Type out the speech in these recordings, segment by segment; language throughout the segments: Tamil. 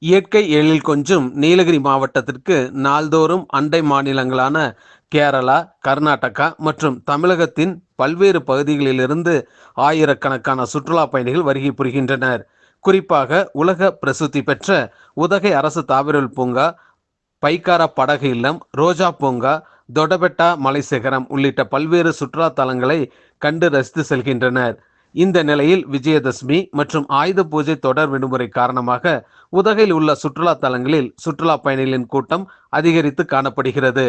இயற்கை எழில் கொஞ்சும் நீலகிரி மாவட்டத்திற்கு நாள்தோறும் அண்டை மாநிலங்களான கேரளா, கர்நாடகா மற்றும் தமிழகத்தின் பல்வேறு பகுதிகளிலிருந்து ஆயிரக்கணக்கான சுற்றுலா பயணிகள் வருகை புரிகின்றனர். குறிப்பாக உலக பிரசித்தி பெற்ற உதகை அரசு தாவரவியல் பூங்கா, பைக்காரா படகு இல்லம், ரோஜா பூங்கா, தொடபெட்டா மலைசிகரம் உள்ளிட்ட பல்வேறு சுற்றுலா தலங்களை கண்டு ரசித்து செல்கின்றனர். இந்த நிலையில் விஜயதசமி மற்றும் ஆயுத பூஜை தொடர் விடுமுறை காரணமாக உதகையில் உள்ள சுற்றுலா தலங்களில் சுற்றுலா பயணிகளின் கூட்டம் அதிகரித்து காணப்படுகிறது.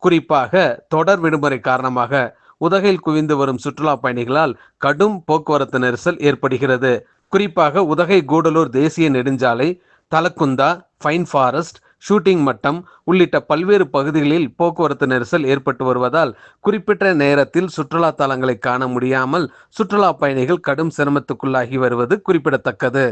குறிப்பாக தொடர் விடுமுறை காரணமாக உதகையில் குவிந்து வரும் சுற்றுலா பயணிகளால் கடும் போக்குவரத்து நெரிசல் ஏற்படுகிறது. குறிப்பாக உதகை கூடலூர் தேசிய நெடுஞ்சாலை, தலக்குந்தா, பைன் ஃபாரஸ்ட், ஷூட்டிங் மட்டம் உள்ளிட்ட பல்வேறு பகுதிகளில் போக்குவரத்து நெரிசல் ஏற்பட்டு வருவதால் குறிப்பிட்ட நேரத்தில் சுற்றுலா தலங்களை காண முடியாமல் சுற்றுலா பயணிகள் கடும் சிரமத்துக்குள்ளாகி வருவது குறிப்பிடத்தக்கது.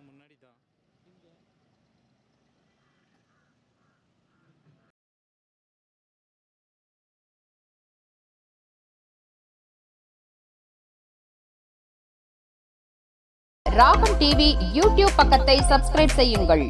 முன்னாடி தான் ராகம் டிவி யூடியூப் பக்கத்தை சப்ஸ்கிரைப் செய்யுங்கள்.